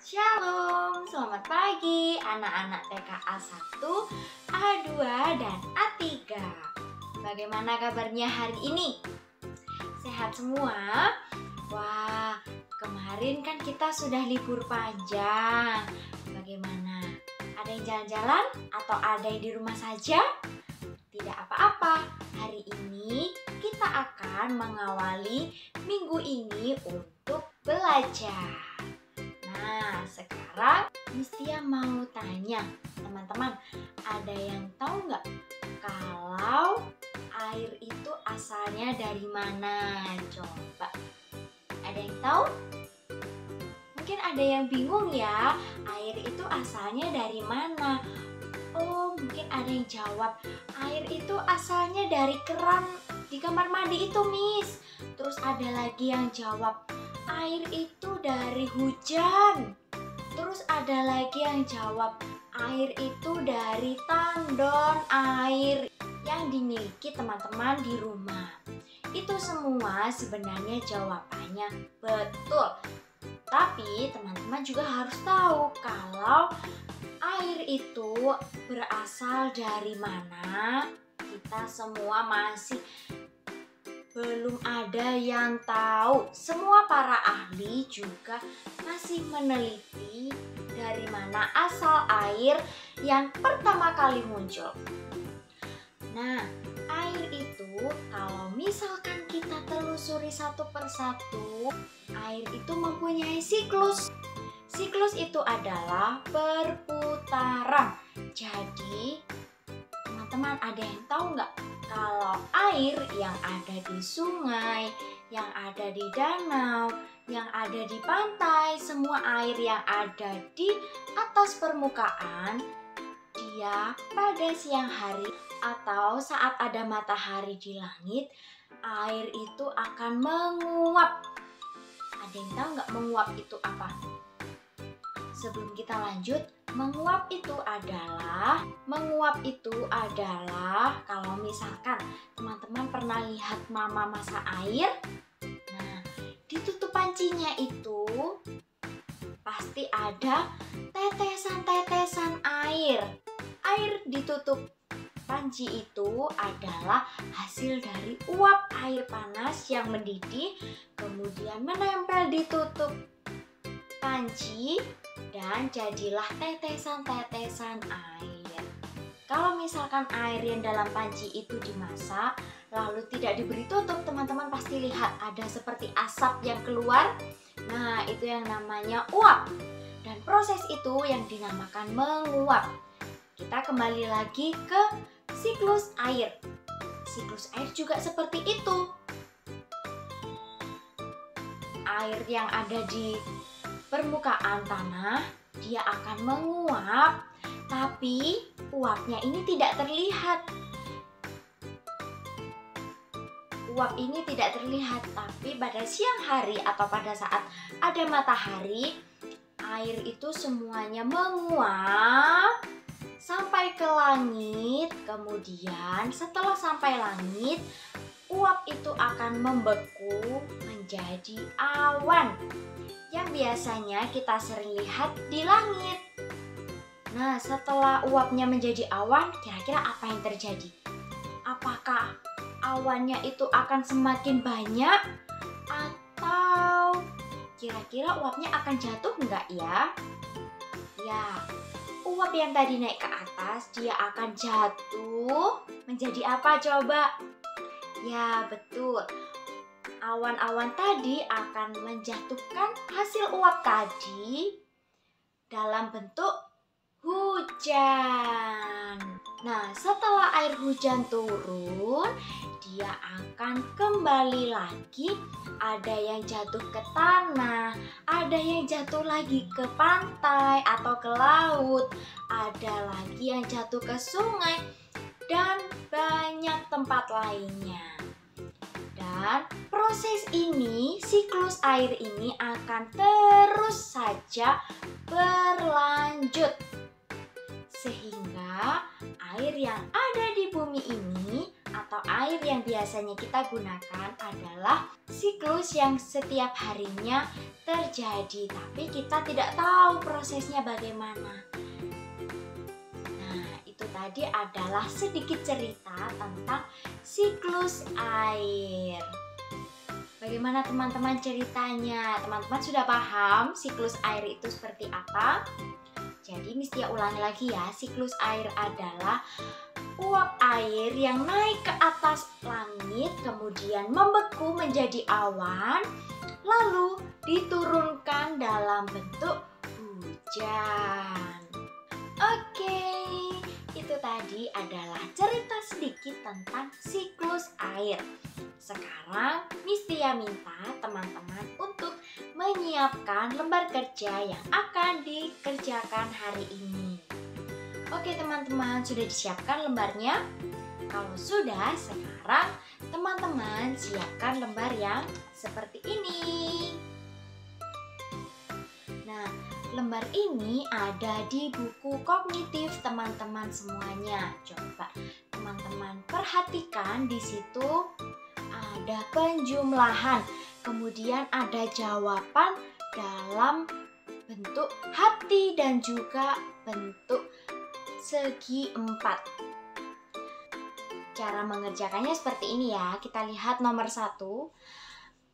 Shalom, selamat pagi anak-anak TKA 1, A2, dan A3. Bagaimana kabarnya hari ini? Sehat semua? Wah, kemarin kan kita sudah libur panjang. Bagaimana? Ada yang jalan-jalan atau ada yang di rumah saja? Tidak apa-apa, hari ini kita akan mengawali minggu ini untuk belajar. Nah, sekarang Mistia mau tanya, teman-teman, ada yang tahu nggak kalau air itu asalnya dari mana? Coba, ada yang tahu? Mungkin ada yang bingung ya, air itu asalnya dari mana? Oh, mungkin ada yang jawab, air itu asalnya dari keran di kamar mandi itu, Miss. Terus ada lagi yang jawab, air itu dari hujan. Terus ada lagi yang jawab, air itu dari tandon air yang dimiliki teman-teman di rumah. Itu semua sebenarnya jawabannya betul. Tapi teman-teman juga harus tahu kalau air itu berasal dari mana. Kita semua masih belum ada yang tahu. Semua para ahli juga masih meneliti dari mana asal air yang pertama kali muncul. Nah, air itu kalau misalkan kita telusuri satu persatu, air itu mempunyai siklus. Siklus itu adalah perputaran. Jadi, teman-teman ada yang tahu nggak? Kalau air yang ada di sungai, yang ada di danau, yang ada di pantai, semua air yang ada di atas permukaan, dia pada siang hari atau saat ada matahari di langit, air itu akan menguap. Ada yang tahu nggak menguap itu apa? Sebelum kita lanjut, menguap itu adalah kalau misalkan teman-teman pernah lihat mama masak air. Nah, di tutup pancinya itu pasti ada tetesan-tetesan air. Air di tutup panci itu adalah hasil dari uap air panas yang mendidih, kemudian menempel di tutup panci dan jadilah tetesan-tetesan air. Kalau misalkan air yang dalam panci itu dimasak lalu tidak diberi tutup, teman-teman pasti lihat ada seperti asap yang keluar. Nah, itu yang namanya uap. Dan proses itu yang dinamakan menguap. Kita kembali lagi ke siklus air. Siklus air juga seperti itu. Air yang ada di permukaan tanah, dia akan menguap, tapi uapnya ini tidak terlihat. Uap ini tidak terlihat, tapi pada siang hari atau pada saat ada matahari, air itu semuanya menguap sampai ke langit. Kemudian setelah sampai langit, uap itu akan membeku menjadi awan yang biasanya kita sering lihat di langit. Nah, setelah uapnya menjadi awan, kira-kira apa yang terjadi? Apakah awannya itu akan semakin banyak? Atau kira-kira uapnya akan jatuh enggak ya? Ya, uap yang tadi naik ke atas, dia akan jatuh menjadi apa coba? Ya, betul. Awan-awan tadi akan menjatuhkan hasil uap tadi dalam bentuk hujan. Nah, setelah air hujan turun, dia akan kembali lagi. Ada yang jatuh ke tanah, ada yang jatuh lagi ke pantai atau ke laut, ada lagi yang jatuh ke sungai, dan banyak tempat lainnya. Dan proses ini, siklus air ini akan terus saja berlanjut. Sehingga air yang ada di bumi ini atau air yang biasa biasanya kita gunakan adalah siklus yang setiap harinya terjadi, tapi kita tidak tahu prosesnya bagaimana. Nah, itu tadi adalah sedikit cerita tentang siklus air. Bagaimana teman-teman ceritanya? Teman-teman sudah paham siklus air itu seperti apa? Jadi Mistia ulangi lagi ya, siklus air adalah uap air yang naik ke atas langit, kemudian membeku menjadi awan, lalu diturunkan dalam bentuk hujan. Oke, itu tadi adalah cerita sedikit tentang siklus air. Sekarang Mistia minta teman-teman untuk menyiapkan lembar kerja yang akan dikerjakan hari ini. Oke teman-teman, sudah disiapkan lembarnya? Kalau sudah, sekarang teman-teman siapkan lembar yang seperti ini. Nah, lembar ini ada di buku kognitif teman-teman semuanya. Coba teman-teman perhatikan, di situ ada penjumlahan, kemudian ada jawaban dalam bentuk hati dan juga bentuk segi 4. Cara mengerjakannya seperti ini ya. Kita lihat nomor 1.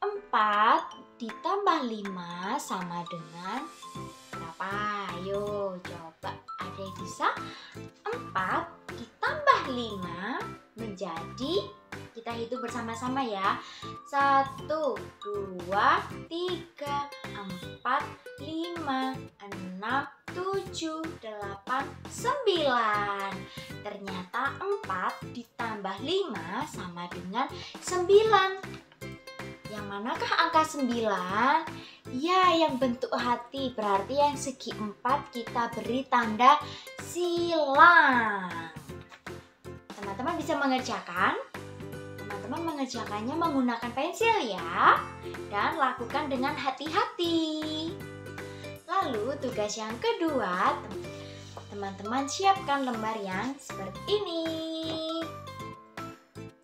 4 ditambah 5 sama dengan berapa? Ayo coba, ada yang bisa? 4 ditambah 5 menjadi, kita hitung bersama-sama ya. 1, 2, 3, 4, 5, 6, 7, 8, 9. Ternyata 4 ditambah 5 sama dengan 9. Yang manakah angka 9? Ya, yang bentuk hati. Berarti yang segi 4 kita beri tanda silang. Teman-teman bisa mengerjakan? Teman-teman mengerjakannya menggunakan pensil ya. Dan lakukan dengan hati-hati. Lalu tugas yang kedua, teman-teman siapkan lembar yang seperti ini.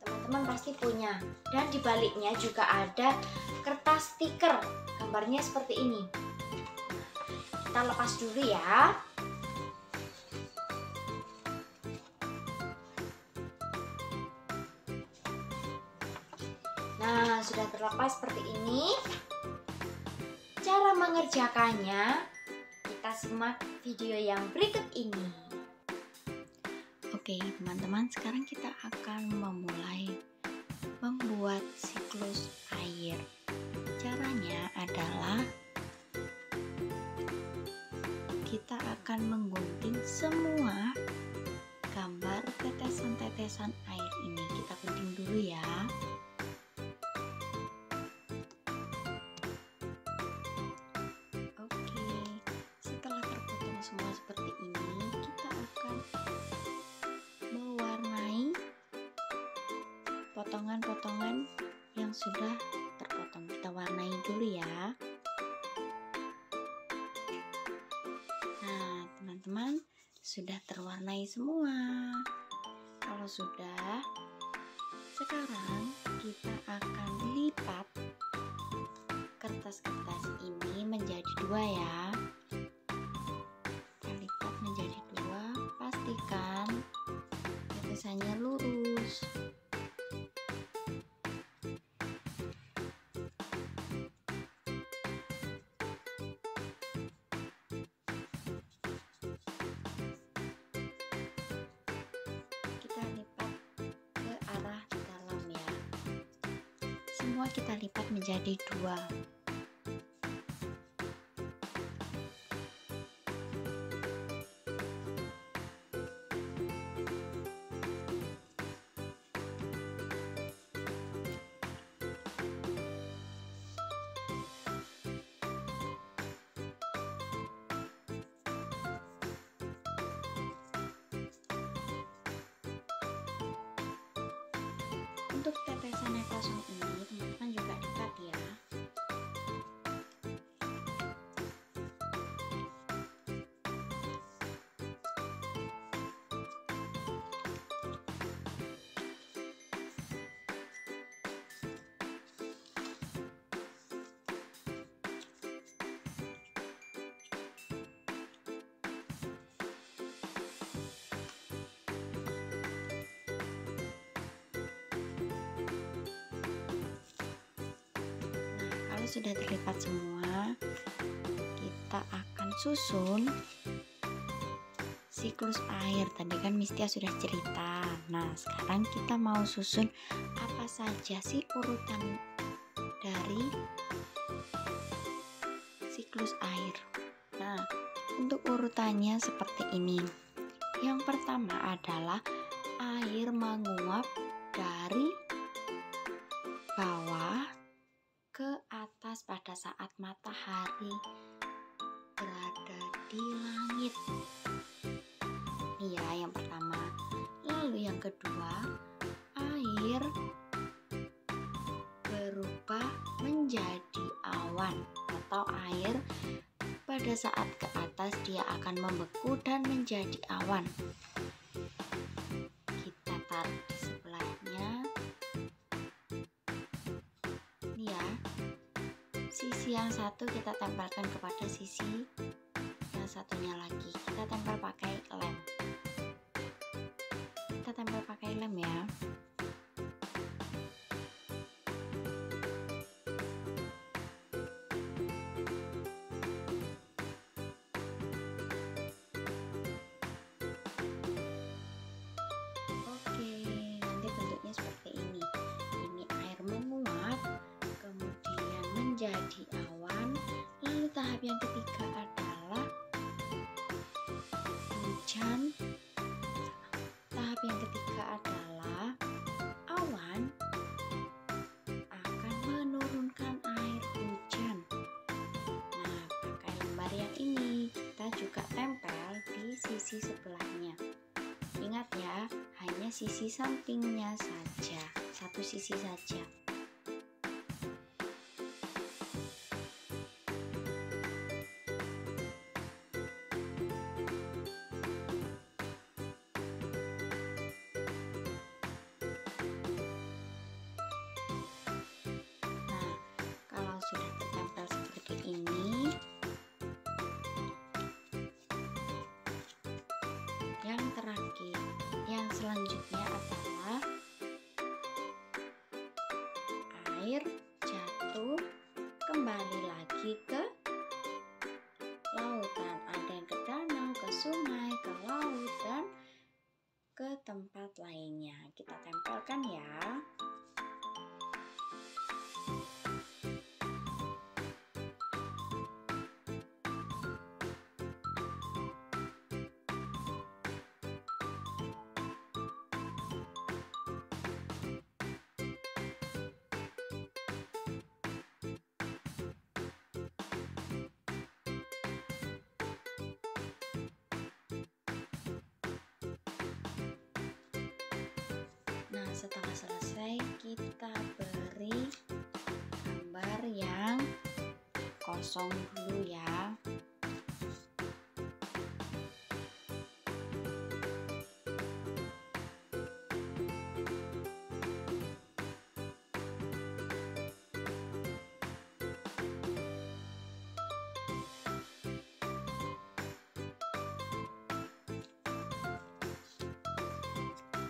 Teman-teman pasti punya. Dan di baliknya juga ada kertas stiker. Gambarnya seperti ini. Kita lepas dulu ya. Nah, sudah terlepas seperti ini. Cara mengerjakannya, kita simak video yang berikut ini. Oke, teman-teman, sekarang kita akan memulai membuat siklus air. Caranya adalah kita akan menggunting semua gambar tetesan-tetesan air ini. Kita gunting dulu ya. Semua seperti ini, kita akan mewarnai potongan-potongan yang sudah terpotong. Kita warnai dulu ya. Nah, teman-teman, sudah terwarnai semua. Kalau sudah, sekarang kita akan lipat kertas-kertas ini menjadi 2 ya. Pastikan tetesannya lurus. Kita lipat ke arah dalam ya. Semua kita lipat menjadi 2. Untuk tetesan yang kosong ini, teman-teman juga lipat ya. Kalau sudah terlipat semua, kita akan susun siklus air. Tadi kan Mistia sudah cerita. Nah, sekarang kita mau susun apa saja sih urutan dari siklus air. Nah, untuk urutannya seperti ini. Yang pertama adalah air menguap dari bawah ke atas pada saat matahari berada di langit. Ini ya yang pertama. Lalu yang kedua, air berubah menjadi awan atau air pada saat ke atas dia akan membeku dan menjadi awan. Kita taruh di sebelahnya. Ini ya. Sisi yang satu kita tempelkan kepada sisi yang satunya lagi. Kita tempel pakai lem. Kita tempel pakai lem ya. Oke, nanti bentuknya seperti ini. Ini air menguap, kemudian menjadi awan. Lalu tahap yang ketiga adalah hujan. Tahap yang ketiga adalah awan akan menurunkan air hujan. Nah, pakai lembar yang ini kita juga tempel di sisi sebelahnya. Ingat ya, hanya sisi sampingnya saja, satu sisi saja. Nah, kalau sudah tertempel seperti ini, yang terakhir, yang selanjutnya adalah air jatuh kembali lagi ke lautan. Ada yang ke danau, ke sungai, ke laut, dan ke tempat lainnya. Kita tempelkan ya. Nah, setelah selesai kita beri gambar yang kosong dulu ya.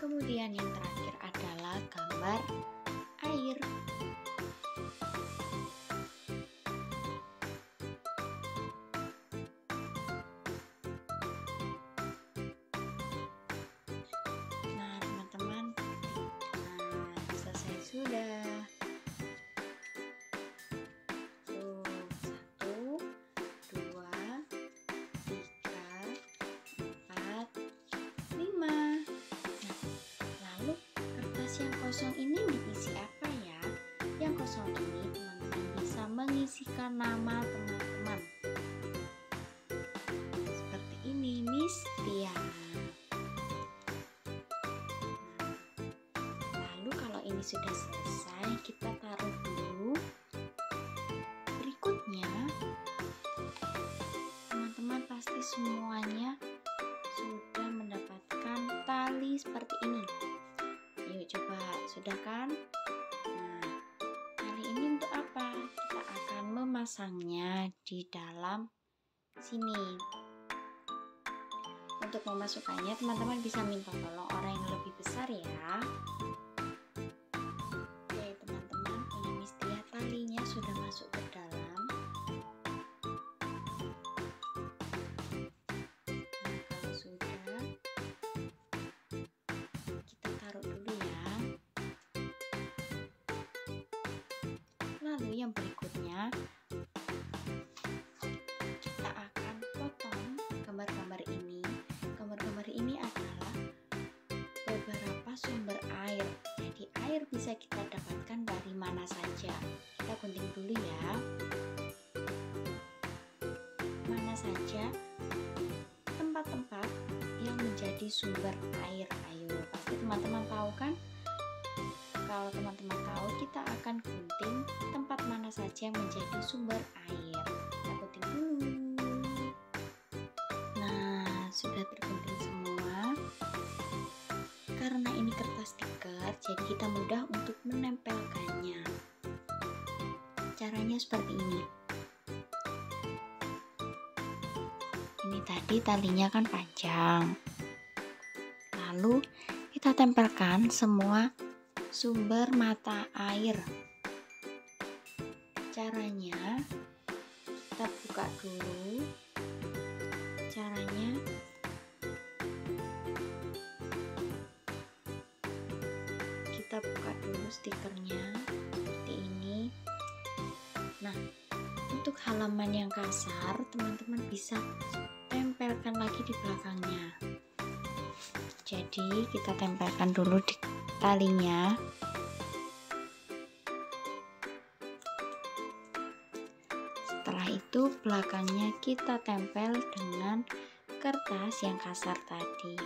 Kemudian yang terakhir adalah gambar air. Nah, teman-teman, selesai sudah. Tuh, 1, 2, 3, 4, 5. Lalu kertas yang kosong ini diisi apa ya? Yang kosong ini teman-teman bisa mengisikan nama teman-teman. Seperti ini, Mistia. Lalu kalau ini sudah selesai, kita taruh dulu. Berikutnya, teman-teman pasti semuanya sudah mendapatkan tali seperti ini. Yuk coba, sudah kan? Nah, tali ini untuk apa? Kita akan memasangnya di dalam sini. Untuk memasukkannya, teman-teman bisa minta tolong orang yang lebih besar ya. Oke teman-teman, ini Mistia talinya sudah masuk ke Lalu yang berikutnya kita akan potong gambar-gambar ini. Gambar-gambar ini adalah beberapa sumber air. Jadi air bisa kita dapatkan dari mana saja. Kita gunting dulu ya. Mana saja tempat-tempat yang menjadi sumber air. Ayo, pasti teman-teman tahu kan? Kalau teman-teman tahu, kita akan gunting tempat mana saja yang menjadi sumber air. Kita gunting dulu. Nah, sudah tergunting semua. Karena ini kertas stiker, jadi kita mudah untuk menempelkannya. Caranya seperti ini. Ini tadi talinya kan panjang. Lalu kita tempelkan semua sumber mata air. Caranya kita buka dulu. Caranya kita buka dulu stikernya seperti ini. Nah, untuk halaman yang kasar, teman-teman bisa tempelkan lagi di belakangnya. Jadi kita tempelkan dulu di talinya. Setelah itu belakangnya kita tempel dengan kertas yang kasar tadi.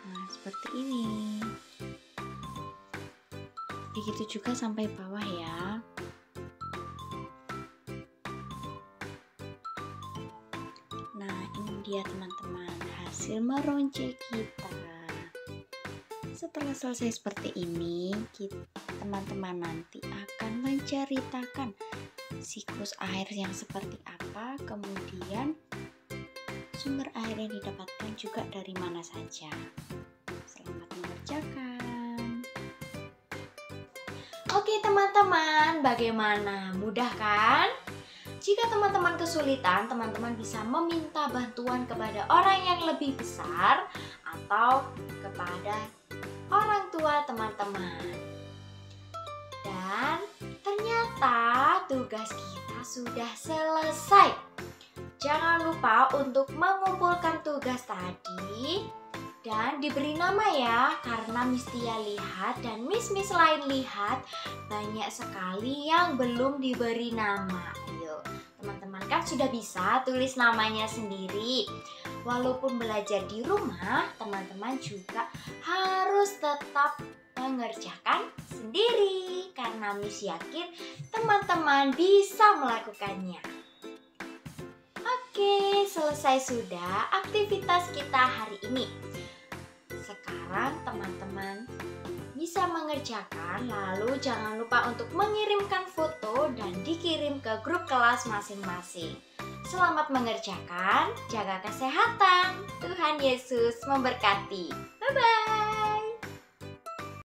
Nah, seperti ini. Begitu juga sampai bawah ya. Nah, ini dia teman-teman hasil meronce kita. Setelah selesai seperti ini, teman-teman nanti akan menceritakan siklus air yang seperti apa, kemudian sumber air yang didapatkan juga dari mana saja. Selamat mengerjakan. Oke teman-teman, bagaimana? Mudah kan? Jika teman-teman kesulitan, teman-teman bisa meminta bantuan kepada orang yang lebih besar atau kepada orang tua teman-teman. Dan ternyata tugas kita sudah selesai. Jangan lupa untuk mengumpulkan tugas tadi dan diberi nama ya, karena Miss Tia lihat dan Miss lain lihat banyak sekali yang belum diberi nama. Ayo, teman-teman kan sudah bisa tulis namanya sendiri. Walaupun belajar di rumah, teman-teman juga harus tetap mengerjakan sendiri karena Miss yakin teman-teman bisa melakukannya. Oke, selesai sudah aktivitas kita hari ini. Sekarang teman-teman bisa mengerjakan, lalu jangan lupa untuk mengirimkan foto dan dikirim ke grup kelas masing-masing. Selamat mengerjakan, jaga kesehatan. Tuhan Yesus memberkati. Bye-bye.